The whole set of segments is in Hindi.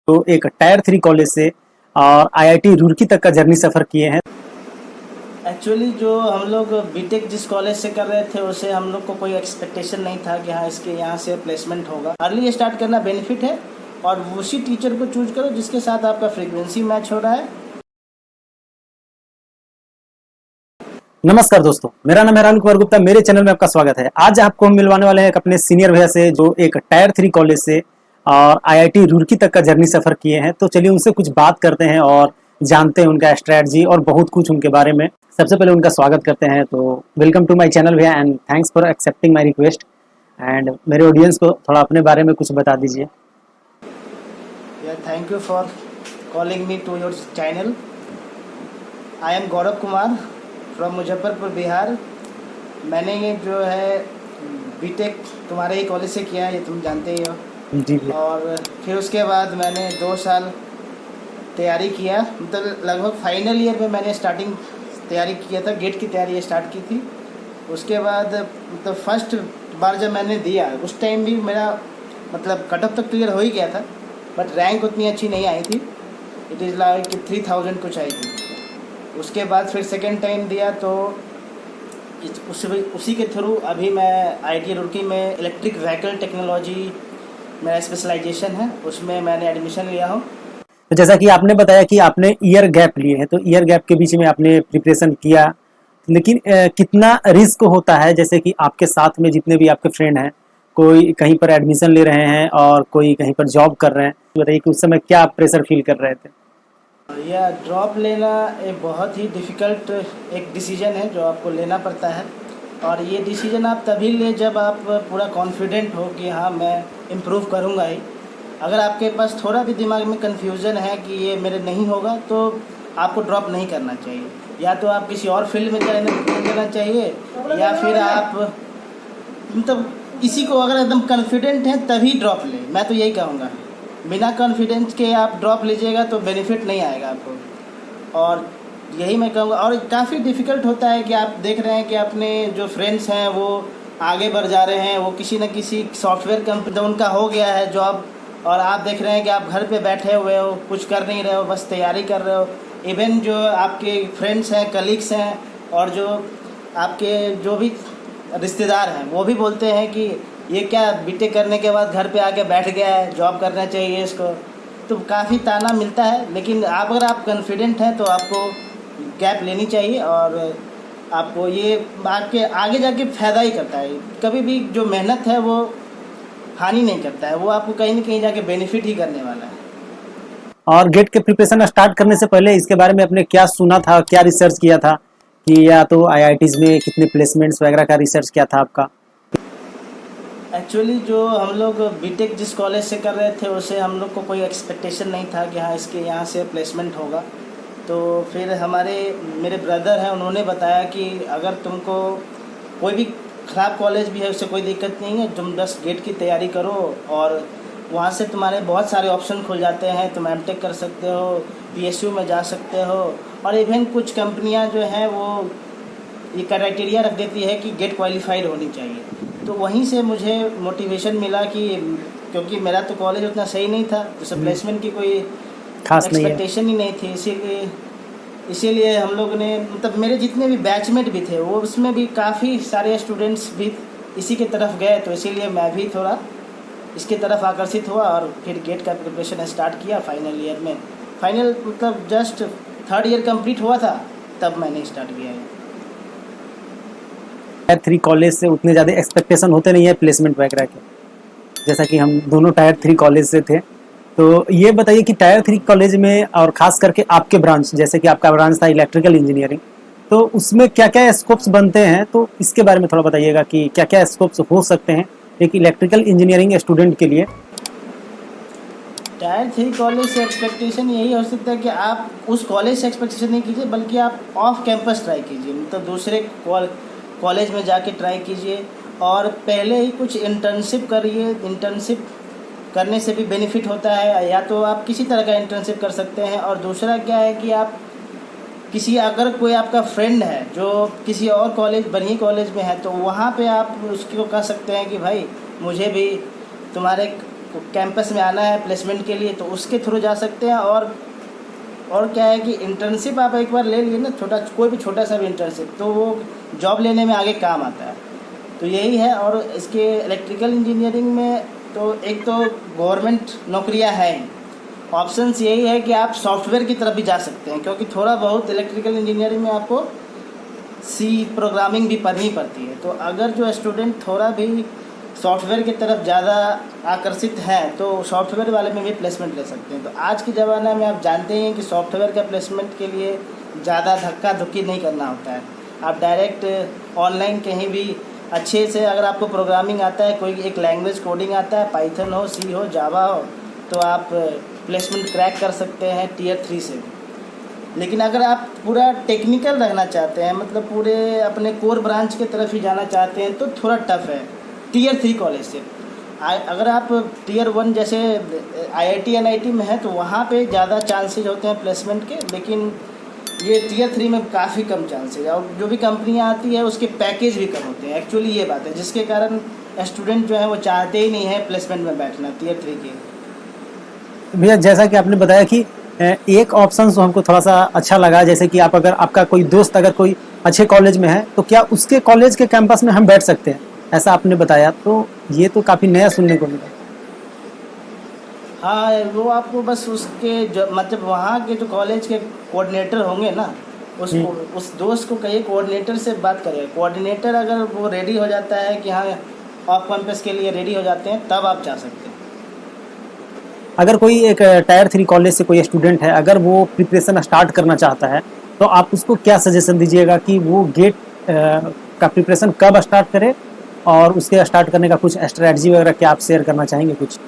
तो एक टायर 3 कॉलेज से और आईआईटी रुड़की तक का जर्नी सफ़र किए हैं। एक्चुअली जो हम लोग बीटेक जिस कॉलेज से कर रहे थे उसे हम लोग को कोई एक्सपेक्टेशन नहीं था कि हाँ इसके यहाँ से प्लेसमेंट होगा। अर्ली स्टार्ट करना बेनिफिट है और उसी टीचर को चूज करो जिसके साथ आपका फ्रीक्वेंसी मैच हो रहा है। नमस्कार दोस्तों, मेरा नाम है राहुल कुमार गुप्ता। मेरे चैनल में आपका स्वागत है। आज आपको हम मिलवाने वाले हैं अपने सीनियर भैया से जो एक टायर 3 कॉलेज से और आईआईटी रुड़की तक का जर्नी सफ़र किए हैं। तो चलिए उनसे कुछ बात करते हैं और जानते हैं उनका स्ट्रैटेजी और बहुत कुछ उनके बारे में। सबसे पहले उनका स्वागत करते हैं। तो वेलकम टू माय चैनल भैया and thanks for accepting my request. And मेरे ऑडियंस को थोड़ा अपने बारे में कुछ बता दीजिए। Thank you for calling me to your channel. I am Gaurav Kumar from Muzaffarpur Bihar. मैंने ये जो है बीटेक तुम्हारे ही कॉलेज से किया है, ये तुम जानते ही हो जी। और फिर उसके बाद मैंने 2 साल तैयारी किया, मतलब लगभग फाइनल ईयर में मैंने स्टार्टिंग तैयारी किया था, गेट की तैयारी स्टार्ट की थी। उसके बाद मतलब फर्स्ट बार जब मैंने दिया उस टाइम भी मेरा मतलब कट ऑफ तक क्लियर हो ही गया था, बट रैंक उतनी अच्छी नहीं आई थी। इट इज़ लाइक 3000 कुछ आई थी। उसके बाद फिर सेकेंड टाइम दिया तो उसी के थ्रू अभी मैं आईआईटी रुड़की में इलेक्ट्रिक व्हीकल टेक्नोलॉजी मेरा स्पेशलाइजेशन है, उसमें मैंने एडमिशन लिया हूँ। तो जैसा कि आपने बताया कि आपने ईयर गैप लिए हैं, तो ईयर गैप के बीच में आपने प्रिपरेशन किया, लेकिन कितना रिस्क होता है? जैसे कि आपके साथ में जितने भी आपके फ्रेंड हैं, कोई कहीं पर एडमिशन ले रहे हैं और कोई कहीं पर जॉब कर रहे हैं, तो बताइए कि उस समय क्या आप प्रेशर फील कर रहे थे? यह ड्रॉप लेना एक बहुत ही डिफ़िकल्ट एक डिसीजन है जो आपको लेना पड़ता है, और ये डिसीजन आप तभी ले जब आप पूरा कॉन्फिडेंट हो कि हाँ मैं इम्प्रूव करूँगा ही। अगर आपके पास थोड़ा भी दिमाग में कन्फ्यूज़न है कि ये मेरे नहीं होगा तो आपको ड्रॉप नहीं करना चाहिए। या तो आप किसी और फील्ड में जाना चाहिए, या फिर आप मतलब किसी को अगर एकदम कॉन्फिडेंट है तभी ड्रॉप लें। मैं तो यही कहूँगा, बिना कॉन्फिडेंस के आप ड्रॉप लीजिएगा तो बेनिफिट नहीं आएगा आपको। और यही मैं कहूँगा। और काफ़ी डिफ़िकल्ट होता है कि आप देख रहे हैं कि अपने जो फ्रेंड्स हैं वो आगे बढ़ जा रहे हैं, वो किसी न किसी सॉफ्टवेयर कंपनी उनका हो गया है जॉब, और आप देख रहे हैं कि आप घर पे बैठे हुए हो, कुछ कर नहीं रहे हो, बस तैयारी कर रहे हो। इवन जो आपके फ्रेंड्स हैं, कलीग्स हैं और जो आपके जो भी रिश्तेदार हैं वो भी बोलते हैं कि ये क्या बीटेक करने के बाद घर पे आके बैठ गया है, जॉब करना चाहिए इसको। तो काफ़ी ताना मिलता है, लेकिन अगर आप कॉन्फिडेंट हैं तो आपको गैप लेनी चाहिए और आपको ये आपके आगे जाके फ़ायदा ही करता है। कभी भी जो मेहनत है वो हानि नहीं करता है, वो आपको कहीं न कहीं जाके बेनिफिट ही करने वाला है। और गेट के प्रिपरेशन स्टार्ट करने से पहले इसके बारे में आपने क्या सुना था, क्या रिसर्च किया था? कि या तो आईआईटीज़ में कितने प्लेसमेंट्स वगैरह का रिसर्च क्या था आपका? एक्चुअली जो हम लोग बीटेक जिस कॉलेज से कर रहे थे उसे हम लोग को कोई एक्सपेक्टेशन नहीं था कि हाँ इसके यहाँ से प्लेसमेंट होगा। तो फिर मेरे ब्रदर हैं, उन्होंने बताया कि अगर तुमको कोई भी ख़राब कॉलेज भी है उससे कोई दिक्कत नहीं है, तुम बस गेट की तैयारी करो और वहाँ से तुम्हारे बहुत सारे ऑप्शन खुल जाते हैं। तुम एमटेक कर सकते हो, पीएसयू में जा सकते हो, और इवन कुछ कंपनियाँ जो हैं वो ये क्राइटेरिया रख देती है कि गेट क्वालिफाइड होनी चाहिए। तो वहीं से मुझे मोटिवेशन मिला कि क्योंकि मेरा तो कॉलेज उतना सही नहीं था, तो प्लेसमेंट की कोई खास नहीं है। एक्सपेक्टेशन ही नहीं थी। इसीलिए हम लोग ने मतलब मेरे जितने भी बैचमेट भी थे वो उसमें भी काफ़ी सारे स्टूडेंट्स भी इसी की तरफ गए, तो इसीलिए मैं भी थोड़ा इसकी तरफ आकर्षित हुआ और फिर गेट का प्रिपरेशन स्टार्ट किया। फाइनल ईयर में मतलब जस्ट 3rd ईयर कंप्लीट हुआ था तब मैंने स्टार्ट किया है। टायर 3 कॉलेज से उतने ज़्यादा एक्सपेक्टेशन होते नहीं है प्लेसमेंट वगैरह के, जैसा कि हम दोनों टायर 3 कॉलेज से थे। तो ये बताइए कि टायर 3 कॉलेज में और ख़ास करके आपके ब्रांच, जैसे कि आपका ब्रांच था इलेक्ट्रिकल इंजीनियरिंग, तो उसमें क्या क्या स्कोप्स बनते हैं? तो इसके बारे में थोड़ा बताइएगा कि क्या क्या स्कोप्स हो सकते हैं एक इलेक्ट्रिकल इंजीनियरिंग स्टूडेंट के लिए। टायर 3 कॉलेज से एक्सपेक्टेशन यही हो सकता है कि आप उस कॉलेज से एक्सपेक्टेशन नहीं कीजिए, बल्कि आप ऑफ कैंपस ट्राई कीजिए, मतलब दूसरे कॉलेज में जाके ट्राई कीजिए और पहले ही कुछ इंटर्नशिप करिए। इंटर्नशिप करने से भी बेनिफिट होता है, या तो आप किसी तरह का इंटर्नशिप कर सकते हैं। और दूसरा क्या है कि आप अगर कोई आपका फ्रेंड है जो किसी और बढ़िया कॉलेज में है, तो वहाँ पे आप उसको कह सकते हैं कि भाई मुझे भी तुम्हारे कैंपस में आना है प्लेसमेंट के लिए तो उसके थ्रू जा सकते हैं। और क्या है कि इंटर्नशिप आप एक बार ले लिए ना, कोई भी छोटा सा भी इंटर्नशिप, तो वो जॉब लेने में आगे काम आता है। तो यही है। और इसके इलेक्ट्रिकल इंजीनियरिंग में तो एक तो गवर्नमेंट नौकरियां हैं, ऑप्शंस यही है कि आप सॉफ्टवेयर की तरफ भी जा सकते हैं, क्योंकि थोड़ा बहुत इलेक्ट्रिकल इंजीनियरिंग में आपको सी प्रोग्रामिंग भी पढ़नी पड़ती है। तो अगर जो स्टूडेंट थोड़ा भी सॉफ्टवेयर की तरफ ज़्यादा आकर्षित हैं तो सॉफ्टवेयर वाले में भी प्लेसमेंट ले सकते हैं। तो आज के ज़माने में आप जानते हैं कि सॉफ्टवेयर का प्लेसमेंट के लिए ज़्यादा धक्का धुक्की नहीं करना होता है। आप डायरेक्ट ऑनलाइन कहीं भी अच्छे से, अगर आपको प्रोग्रामिंग आता है, कोई एक लैंग्वेज कोडिंग आता है, पाइथन हो, सी हो, जावा हो, तो आप प्लेसमेंट क्रैक कर सकते हैं Tier 3 से। लेकिन अगर आप पूरा टेक्निकल रहना चाहते हैं, मतलब पूरे अपने कोर ब्रांच के तरफ ही जाना चाहते हैं, तो थोड़ा टफ है Tier 3 कॉलेज से। अगर आप Tier 1 जैसे IIT NIT में है तो वहाँ पे ज़्यादा चांसेज होते हैं प्लेसमेंट के, लेकिन ये Tier 3 में काफ़ी कम चांसेज है। और जो भी कंपनियाँ आती है उसके पैकेज भी कम होते हैं, एक्चुअली ये बात है, जिसके कारण स्टूडेंट जो है वो चाहते ही नहीं है प्लेसमेंट में बैठना Tier 3 के। भैया जैसा कि आपने बताया कि एक ऑप्शन तो हमको थोड़ा सा अच्छा लगा, जैसे कि आप अगर आपका कोई दोस्त अगर कोई अच्छे कॉलेज में है तो क्या उसके कॉलेज के कैंपस में हम बैठ सकते हैं, ऐसा आपने बताया, तो ये तो काफ़ी नया सुनने को मिला। हाँ, वो आपको बस उसके जो मतलब वहाँ के जो कॉलेज के कोऑर्डिनेटर होंगे ना, उसको उस दोस्त को कहिए कोऑर्डिनेटर से बात करें। कोऑर्डिनेटर अगर वो रेडी हो जाता है कि हाँ ऑफ कैंपस के लिए रेडी हो जाते हैं, तब आप जा सकते हैं। अगर कोई एक Tier 3 कॉलेज से कोई स्टूडेंट है, अगर वो प्रिपरेशन स्टार्ट करना चाहता है तो आप उसको क्या सजेशन दीजिएगा कि वो गेट का प्रिपरेशन कब स्टार्ट करे, और उसके स्टार्ट करने का कुछ स्ट्रैटेजी वगैरह क्या आप शेयर करना चाहेंगे कुछ?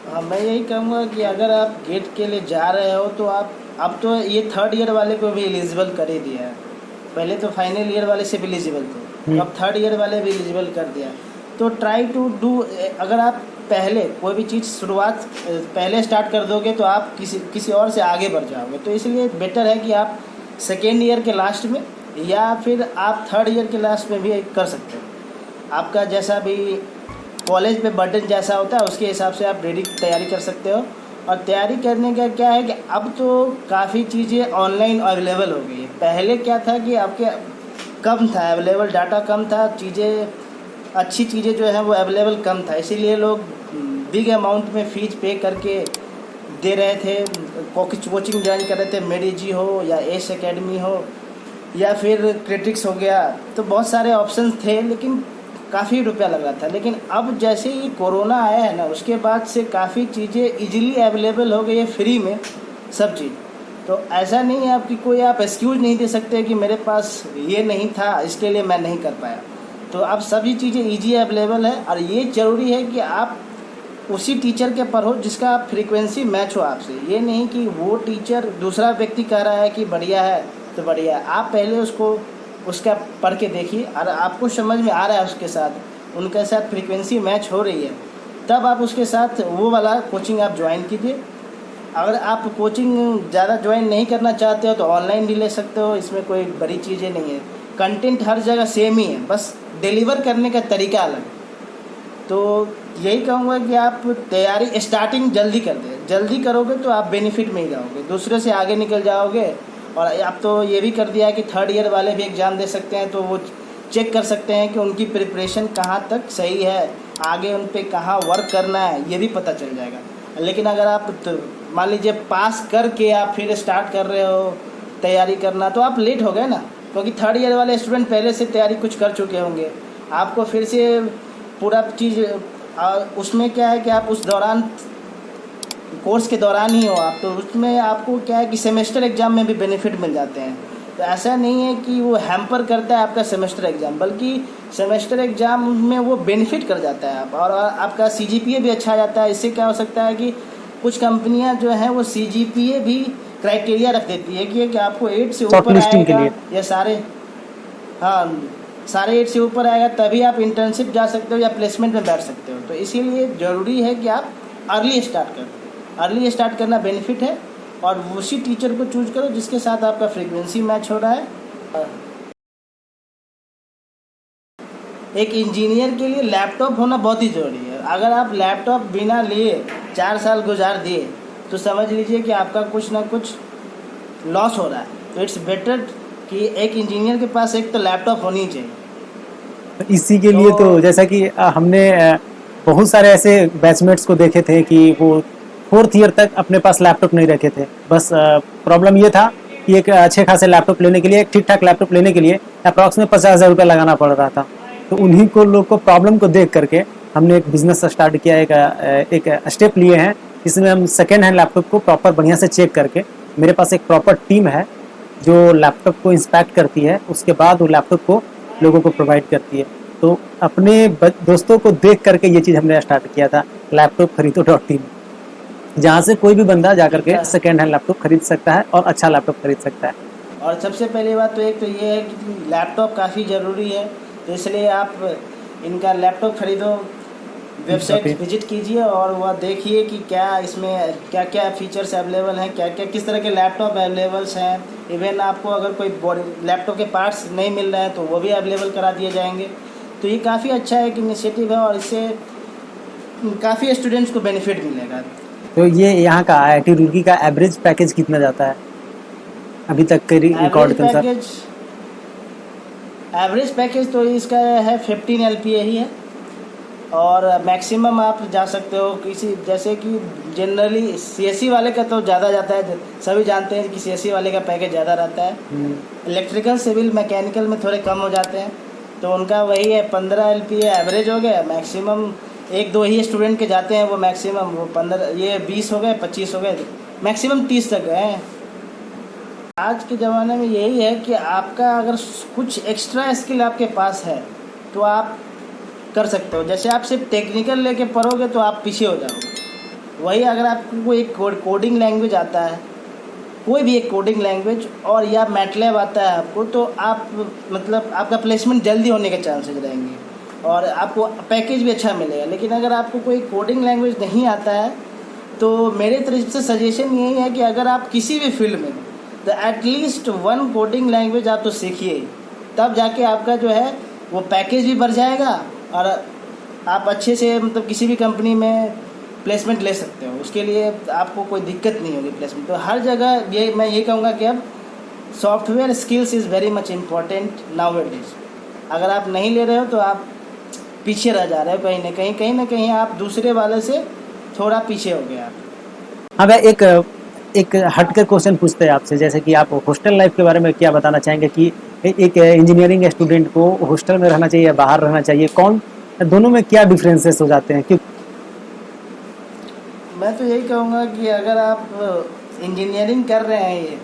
हाँ, मैं यही कहूँगा कि अगर आप गेट के लिए जा रहे हो तो आप, अब तो ये 3rd ईयर वाले को भी एलिजिबल कर ही दिया है। पहले तो फाइनल ईयर वाले से भी एलिजिबल थे, तो अब 3rd ईयर वाले भी एलिजिबल कर दिया। तो ट्राई टू डू, अगर आप पहले कोई भी चीज़ शुरुआत पहले स्टार्ट कर दोगे तो आप किसी और से आगे बढ़ जाओगे। तो इसलिए बेटर है कि आप 2nd ईयर के लास्ट में या फिर आप 3rd ईयर के लास्ट में भी कर सकते हो। आपका जैसा भी कॉलेज पे बर्डन जैसा होता है उसके हिसाब से आप तैयारी कर सकते हो। और तैयारी करने का क्या है कि अब तो काफ़ी चीज़ें ऑनलाइन अवेलेबल हो गई है। पहले क्या था कि आपके कम था अवेलेबल, डाटा कम था, चीज़ें अच्छी चीज़ें जो है वो अवेलेबल कम था, इसीलिए लोग बिग अमाउंट में फ़ीस पे करके दे रहे थे, कोचिंग ज्वाइन कर रहे थे, मेडिजी हो या एस एकेडमी हो या फिर क्रिटिक्स हो गया। तो बहुत सारे ऑप्शंस थे, लेकिन काफ़ी रुपया लग रहा था। लेकिन अब जैसे ही कोरोना आया है ना, उसके बाद से काफ़ी चीज़ें इजीली अवेलेबल हो गई है फ्री में सब चीज़। तो ऐसा नहीं है आपकी कोई आप एक्सक्यूज़ नहीं दे सकते कि मेरे पास ये नहीं था इसके लिए मैं नहीं कर पाया। तो अब सभी चीज़ें ईजी अवेलेबल है। और ये ज़रूरी है कि आप उसी टीचर के पढ़ो जिसका आप फ्रीक्वेंसी मैच हो आपसे। ये नहीं कि वो टीचर दूसरा व्यक्ति कह रहा है कि बढ़िया है तो बढ़िया है, आप पहले उसका पढ़ के देखिए और आपको समझ में आ रहा है उसके साथ, उनके साथ फ्रीक्वेंसी मैच हो रही है, तब आप उसके साथ वो वाला कोचिंग आप ज्वाइन कीजिए। अगर आप कोचिंग ज़्यादा ज्वाइन नहीं करना चाहते हो तो ऑनलाइन भी ले सकते हो, इसमें कोई बड़ी चीज़ें नहीं है। कंटेंट हर जगह सेम ही है, बस डिलीवर करने का तरीका अलग। तो यही कहूँगा कि आप तैयारी स्टार्टिंग जल्दी कर दें, जल्दी करोगे तो आप बेनिफिट में ही रहोगे, दूसरे से आगे निकल जाओगे। और अब तो ये भी कर दिया है कि 3rd ईयर वाले भी एग्ज़ाम दे सकते हैं, तो वो चेक कर सकते हैं कि उनकी प्रिपरेशन कहाँ तक सही है, आगे उन पे कहाँ वर्क करना है, ये भी पता चल जाएगा। लेकिन अगर आप मान लीजिए पास करके आप फिर स्टार्ट कर रहे हो तैयारी करना, तो आप लेट हो गए ना, क्योंकि 3rd ईयर वाले स्टूडेंट पहले से तैयारी कुछ कर चुके होंगे। आपको फिर से पूरा चीज़ उसमें क्या है कि आप उस दौरान कोर्स के दौरान ही हो आप, तो उसमें आपको क्या है कि सेमेस्टर एग्ज़ाम में भी बेनिफिट मिल जाते हैं। तो ऐसा नहीं है कि वो हैम्पर करता है आपका सेमेस्टर एग्ज़ाम, बल्कि सेमेस्टर एग्ज़ाम में वो बेनिफिट कर जाता है आप, और आपका CGPA भी अच्छा आ जाता है। इससे क्या हो सकता है कि कुछ कंपनियां जो हैं वो CGPA भी क्राइटेरिया रख देती है कि आपको 8 से ऊपर आएगा या सारे 8 से ऊपर आएगा तभी आप इंटर्नशिप जा सकते हो या प्लेसमेंट में बैठ सकते हो। तो इसीलिए ज़रूरी है कि आप अर्ली स्टार्ट करें, अर्ली स्टार्ट करना बेनिफिट है। और उसी टीचर को चूज करो जिसके साथ आपका फ्रीक्वेंसी मैच हो रहा है। एक इंजीनियर के लिए लैपटॉप होना बहुत ही ज़रूरी है। अगर आप लैपटॉप बिना लिए 4 साल गुजार दिए तो समझ लीजिए कि आपका कुछ ना कुछ लॉस हो रहा है। तो इट्स बेटर कि एक इंजीनियर के पास एक तो लैपटॉप होनी चाहिए। इसी के लिए तो जैसा कि हमने बहुत सारे ऐसे बैचमेट्स को देखे थे कि वो 4th ईयर तक अपने पास लैपटॉप नहीं रखे थे। बस प्रॉब्लम ये था कि एक अच्छे खासे लैपटॉप लेने के लिए, एक ठीक-ठाक लैपटॉप लेने के लिए अप्रॉक्स में 50,000 रुपये लगाना पड़ रहा था। तो उन्हीं को लोग को प्रॉब्लम को देख करके हमने एक बिज़नेस स्टार्ट किया, एक स्टेप लिए हैं, जिसमें हम सेकेंड हैंड लैपटॉप को प्रॉपर बढ़िया से चेक करके, मेरे पास एक प्रॉपर टीम है जो लैपटॉप को इंस्पेक्ट करती है, उसके बाद वो लैपटॉप को लोगों को प्रोवाइड करती है। तो अपने दोस्तों को देख करके ये चीज़ हमने स्टार्ट किया था, लैपटॉप खरीदो.in, जहाँ से कोई भी बंदा जा करके सेकेंड हैंड लैपटॉप खरीद सकता है और अच्छा लैपटॉप खरीद सकता है। और सबसे पहली बात तो एक तो ये है कि लैपटॉप काफ़ी ज़रूरी है, तो इसलिए आप इनका लैपटॉप खरीदो, वेबसाइट विजिट कीजिए और वह देखिए कि क्या इसमें क्या क्या फीचर्स अवेलेबल हैं, क्या क्या किस तरह के लैपटॉप अवेलेबल्स हैं। इवन आपको अगर कोई लैपटॉप के पार्ट्स नहीं मिल रहे हैं तो वो भी अवेलेबल करा दिए जाएंगे। तो ये काफ़ी अच्छा एक इनिशिएटिव है और इससे काफ़ी स्टूडेंट्स को बेनिफिट मिलेगा। तो ये यहाँ का IIT रुड़की का एवरेज पैकेज कितना जाता है अभी तक के रिकॉर्ड के अनुसार? एवरेज पैकेज तो इसका है 15 LPA ही है और मैक्सिमम आप जा सकते हो किसी, जैसे कि जनरली CSE वाले का तो ज़्यादा जाता है, सभी जानते हैं कि CSE वाले का पैकेज ज़्यादा रहता है। इलेक्ट्रिकल, सिविल, मैकेनिकल में थोड़े कम हो जाते हैं, तो उनका वही है 15 LPA एवरेज हो गया। मैक्सिमम 1-2 ही स्टूडेंट के जाते हैं, वो मैक्सिमम वो 15, ये 20 हो गए, 25 हो गए, मैक्सिमम 30 तक गए हैं। आज के ज़माने में यही है कि आपका अगर कुछ एक्स्ट्रा स्किल आपके पास है तो आप कर सकते हो। जैसे आप सिर्फ टेक्निकल लेके पढ़ोगे तो आप पीछे हो जाओगे। वही अगर आपको एक कोडिंग लैंग्वेज आता है, कोई भी एक कोडिंग लैंग्वेज, और या मैटलैब आता है आपको, तो आप मतलब आपका प्लेसमेंट जल्दी होने के चांसेस रहेंगे और आपको पैकेज भी अच्छा मिलेगा। लेकिन अगर आपको कोई कोडिंग लैंग्वेज नहीं आता है तो मेरे तरफ से सजेशन यही है कि अगर आप किसी भी फील्ड में तो एटलीस्ट 1 कोडिंग लैंग्वेज आप तो सीखिए, तब जाके आपका जो है वो पैकेज भी बढ़ जाएगा और आप अच्छे से मतलब किसी भी कंपनी में प्लेसमेंट ले सकते हो। उसके लिए आपको कोई दिक्कत नहीं होगी प्लेसमेंट। तो हर जगह ये मैं ये कहूँगा कि अब software skills is very much important nowadays. अगर आप नहीं ले रहे हो तो आप पीछे रह जा रहे हो, कहीं ना कहीं आप दूसरे वाले से थोड़ा पीछे हो गए आप। हाँ भाई, एक हटकर क्वेश्चन पूछते हैं आपसे, जैसे कि आप हॉस्टल लाइफ के बारे में क्या बताना चाहेंगे कि एक इंजीनियरिंग स्टूडेंट को हॉस्टल में रहना चाहिए या बाहर रहना चाहिए, कौन दोनों में क्या डिफरेंसेस हो जाते हैं? क्यों? मैं तो यही कहूँगा कि अगर आप इंजीनियरिंग कर रहे हैं ये,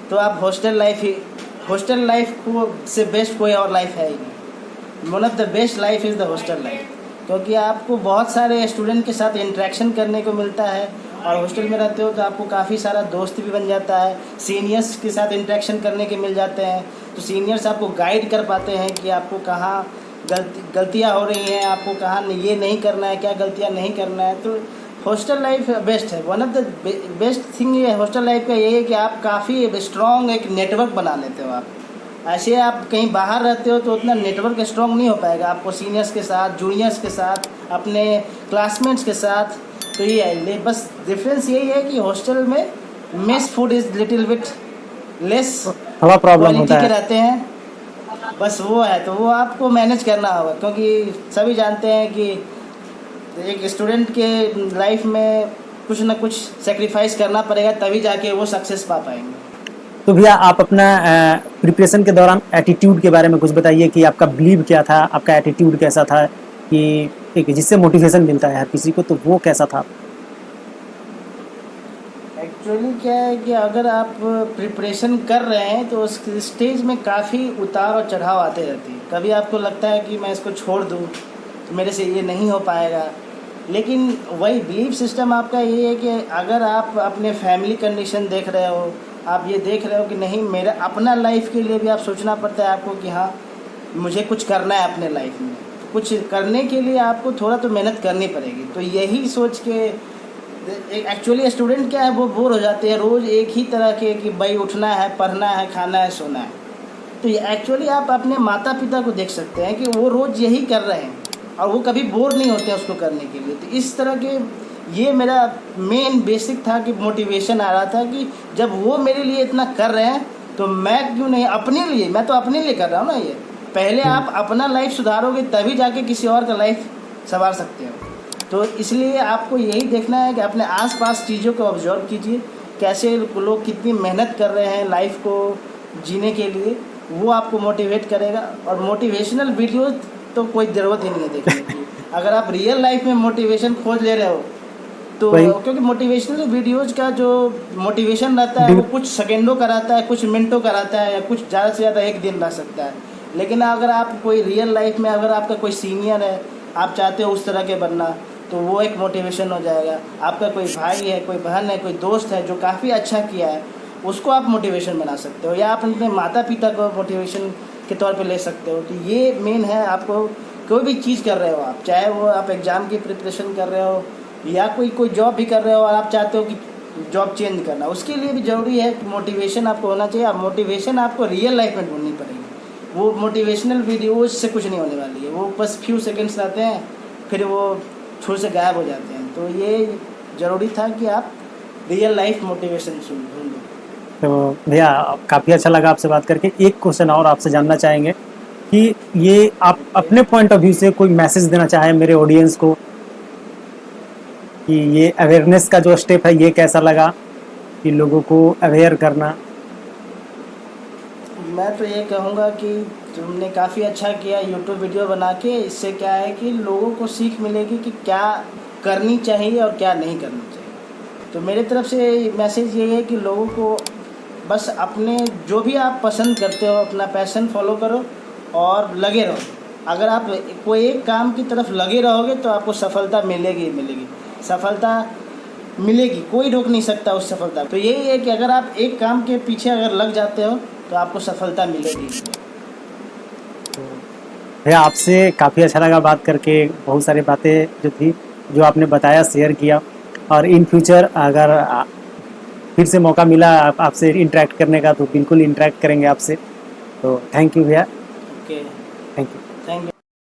तो आप हॉस्टल लाइफ को से बेस्ट कोई और लाइफ है ही नहीं। One of the best life is the hostel life, क्योंकि आपको बहुत सारे स्टूडेंट के साथ इंटरेक्शन करने को मिलता है और हॉस्टल में रहते हो तो आपको काफ़ी सारा दोस्त भी बन जाता है, सीनियर्स के साथ इंटरेक्शन करने के मिल जाते हैं। तो सीनियर्स आपको गाइड कर पाते हैं कि आपको कहाँ गलतियाँ हो रही हैं, आपको कहाँ ये नहीं करना है, क्या गलतियाँ नहीं करना है। तो हॉस्टल लाइफ बेस्ट है। One of the best thing ये हॉस्टल लाइफ का ये है कि आप काफ़ी स्ट्रॉन्ग एक नेटवर्क बना लेते हो। आप ऐसे आप कहीं बाहर रहते हो तो उतना नेटवर्क स्ट्रॉन्ग नहीं हो पाएगा आपको सीनियर्स के साथ, जूनियर्स के साथ, अपने क्लासमेट्स के साथ। तो ये है, बस डिफरेंस यही है कि हॉस्टल में mess food is little bit less, थोड़ा प्रॉब्लम होता है, रहते हैं, बस वो है। तो वो आपको मैनेज करना होगा, क्योंकि सभी जानते हैं कि एक स्टूडेंट के लाइफ में कुछ ना कुछ सेक्रीफाइस करना पड़ेगा, तभी जाके वो सक्सेस पा पाएंगे। तो भैया आप अपना प्रिपरेशन के दौरान एटीट्यूड के बारे में कुछ बताइए कि आपका बिलीव क्या था, आपका एटीट्यूड कैसा था, कि एक जिससे मोटिवेशन मिलता है हर किसी को, तो वो कैसा था? एक्चुअली क्या है कि अगर आप प्रिपरेशन कर रहे हैं तो उस स्टेज में काफ़ी उतार और चढ़ाव आते रहती है। कभी आपको लगता है कि मैं इसको छोड़ दूँ तो मेरे से ये नहीं हो पाएगा, लेकिन वही बिलीफ सिस्टम आपका ये है कि अगर आप अपने फैमिली कंडीशन देख रहे हो, आप ये देख रहे हो कि नहीं मेरा अपना लाइफ के लिए भी आप सोचना पड़ता है आपको कि हाँ मुझे कुछ करना है अपने लाइफ में, तो कुछ करने के लिए आपको थोड़ा तो मेहनत करनी पड़ेगी। तो यही सोच के एक्चुअली स्टूडेंट क्या है, वो बोर हो जाते हैं रोज़ एक ही तरह के कि भाई उठना है, पढ़ना है, खाना है, सोना है। तो एक्चुअली आप अपने माता पिता को देख सकते हैं कि वो रोज़ यही कर रहे हैं, और वो कभी बोर नहीं होते हैं उसको करने के लिए। तो इस तरह के ये मेरा मेन बेसिक था कि मोटिवेशन आ रहा था कि जब वो मेरे लिए इतना कर रहे हैं तो मैं क्यों नहीं अपने लिए, मैं तो अपने लिए कर रहा हूँ ना। ये पहले आप अपना लाइफ सुधारोगे तभी जाके किसी और का लाइफ संवार सकते हो। तो इसलिए आपको यही देखना है कि अपने आसपास चीज़ों को ऑब्जर्व कीजिए, कैसे लोग कितनी मेहनत कर रहे हैं लाइफ को जीने के लिए, वो आपको मोटिवेट करेगा। और मोटिवेशनल वीडियो तो कोई ज़रूरत ही नहीं है देखने की। अगर आप रियल लाइफ में मोटिवेशन खोज ले रहे हो तो क्योंकि मोटिवेशनल वीडियोज़ का जो मोटिवेशन रहता है वो कुछ सेकेंडों का रहता है, कुछ मिनटों का रहता है, या कुछ ज़्यादा से ज़्यादा एक दिन रह सकता है। लेकिन अगर आप कोई रियल लाइफ में अगर आपका कोई सीनियर है, आप चाहते हो उस तरह के बनना, तो वो एक मोटिवेशन हो जाएगा। आपका कोई भाई है, कोई बहन है, कोई दोस्त है जो काफ़ी अच्छा किया है, उसको आप मोटिवेशन बना सकते हो, या आप अपने माता पिता को मोटिवेशन के तौर पे ले सकते हो। तो ये मेन है, आपको कोई भी चीज़ कर रहे हो आप, चाहे वो आप एग्ज़ाम की प्रिपरेशन कर रहे हो या कोई जॉब भी कर रहे हो और आप चाहते हो कि जॉब चेंज करना, उसके लिए भी ज़रूरी है कि मोटिवेशन आपको होना चाहिए। और मोटिवेशन आपको रियल लाइफ में ढूंढनी पड़ेगी। वो मोटिवेशनल वीडियोज से कुछ नहीं होने वाली है, वो बस फ्यू सेकेंड्स रहते हैं, फिर वो छोड़ से गायब हो जाते हैं। तो ये ज़रूरी था कि आप रियल लाइफ मोटिवेशन ढूंढो। तो भैया काफ़ी अच्छा लगा आपसे बात करके। एक क्वेश्चन और आपसे जानना चाहेंगे कि ये आप अपने पॉइंट ऑफ व्यू से कोई मैसेज देना चाहें मेरे ऑडियंस को कि ये अवेयरनेस का जो स्टेप है ये कैसा लगा कि लोगों को अवेयर करना? मैं तो ये कहूँगा कि तुमने काफ़ी अच्छा किया यूट्यूब वीडियो बना के। इससे क्या है कि लोगों को सीख मिलेगी कि क्या करनी चाहिए और क्या नहीं करनी चाहिए। तो मेरे तरफ से मैसेज ये है कि लोगों को बस अपने जो भी आप पसंद करते हो अपना पैशन फॉलो करो और लगे रहो। अगर आप कोई एक काम की तरफ लगे रहोगे तो आपको सफलता मिलेगी मिलेगी, सफलता मिलेगी, कोई रोक नहीं सकता उस सफलता। तो यही है कि अगर आप एक काम के पीछे अगर लग जाते हो तो आपको सफलता मिलेगी। भैया आपसे काफ़ी अच्छा लगा बात करके, बहुत सारी बातें जो थी जो आपने बताया शेयर किया। और इन फ्यूचर अगर फिर से मौका मिला आपसे इंटरेक्ट करने का तो बिल्कुल इंटरेक्ट करेंगे आपसे। तो थैंक यू भैया। Okay, thank you. Thank you.